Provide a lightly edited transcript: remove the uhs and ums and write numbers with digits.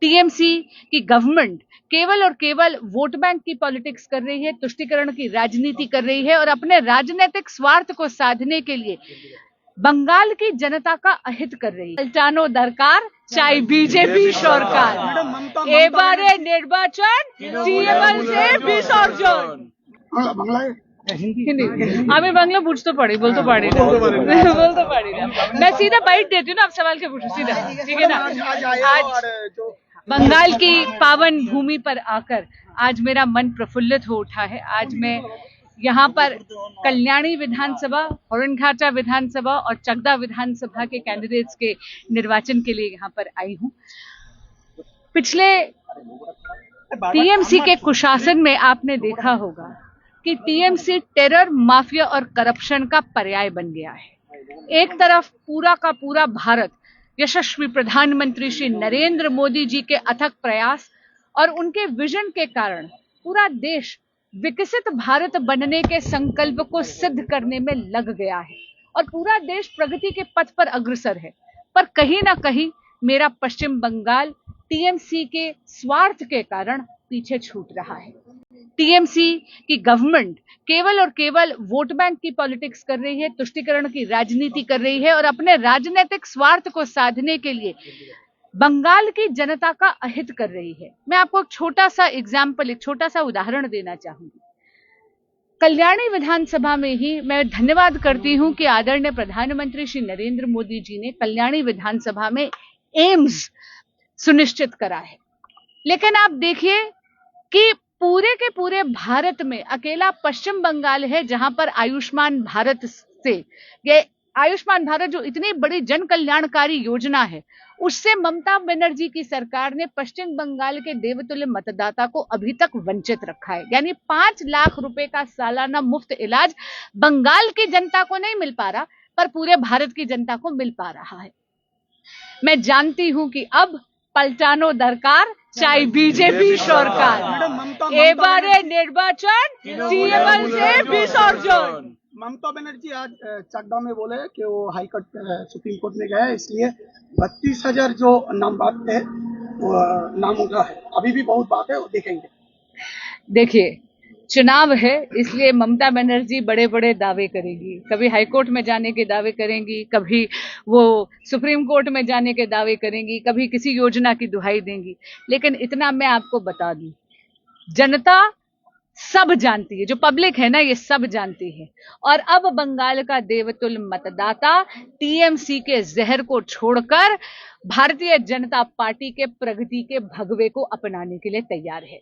TMC की government केवल और केवल वोट बैंक की पॉलिटिक्स कर रही है, तुष्टीकरण की राजनीति कर रही है और अपने राजनीतिक स्वार्थ को साधने के लिए बंगाल की जनता का अहित कर रही है। पलटानो दरकार चाहे बीजेपी सरकार, एबारे निर्वाचन टीएमएल से विसर्जन। हमें बांग्ला बुझ तो पड़ी, बोल तो पड़ी ना। मैं सीधा बाइट देती हूँ ना, आप सवाल के पूछो सीधा, ठीक है ना। आज बंगाल की पावन भूमि पर आकर आज मेरा मन प्रफुल्लित हो उठा है। आज मैं यहाँ पर कल्याणी विधानसभा, हॉर्नघाटा विधानसभा और चकदा विधानसभा के कैंडिडेट्स के निर्वाचन के लिए यहाँ पर आई हूँ। पिछले टीएमसी के कुशासन में आपने देखा होगा कि टीएमसी टेरर, माफिया और करप्शन का पर्याय बन गया है। एक तरफ पूरा का पूरा भारत यशस्वी प्रधानमंत्री श्री नरेंद्र मोदी जी के अथक प्रयास और उनके विजन के कारण पूरा देश विकसित भारत बनने के संकल्प को सिद्ध करने में लग गया है और पूरा देश प्रगति के पथ पर अग्रसर है। पर कहीं ना कहीं मेरा पश्चिम बंगाल टीएमसी के स्वार्थ के कारण पीछे छूट रहा है। टीएमसी की गवर्नमेंट केवल और केवल वोट बैंक की पॉलिटिक्स कर रही है, तुष्टीकरण की राजनीति कर रही है और अपने राजनीतिक स्वार्थ को साधने के लिए बंगाल की जनता का अहित कर रही है। मैं आपको एक छोटा सा उदाहरण देना चाहूंगी। कल्याणी विधानसभा में ही मैं धन्यवाद करती हूं कि आदरणीय प्रधानमंत्री श्री नरेंद्र मोदी जी ने कल्याणी विधानसभा में एम्स सुनिश्चित करा है। लेकिन आप देखिए कि पूरे के पूरे भारत में अकेला पश्चिम बंगाल है जहां पर आयुष्मान भारत से, ये आयुष्मान भारत जो इतनी बड़ी जन कल्याणकारी योजना है, उससे ममता बनर्जी की सरकार ने पश्चिम बंगाल के देवतुल्य मतदाता को अभी तक वंचित रखा है। यानी 5 लाख रुपए का सालाना मुफ्त इलाज बंगाल की जनता को नहीं मिल पा रहा, पर पूरे भारत की जनता को मिल पा रहा है। मैं जानती हूं कि अब पलटानो दरकार चाहे बीजेपी सरकार, एबारे निर्वाचन टीएमएल से विसर्जन। ममता बनर्जी आज चकदा में बोले कि वो हाईकोर्ट सुप्रीम कोर्ट में गया, इसलिए 32,000 जो नाम बात थे वो नामों का है, अभी भी बहुत बात है, वो देखेंगे। देखिए, चुनाव है इसलिए ममता बनर्जी बड़े बड़े दावे करेगी। कभी हाईकोर्ट में जाने के दावे करेंगी, कभी वो सुप्रीम कोर्ट में जाने के दावे करेंगी, कभी किसी योजना की दुहाई देंगी। लेकिन इतना मैं आपको बता दूं, जनता सब जानती है, जो पब्लिक है ना, ये सब जानती है। और अब बंगाल का देवतुल्य मतदाता टीएमसी के जहर को छोड़कर भारतीय जनता पार्टी के प्रगति के भगवे को अपनाने के लिए तैयार है।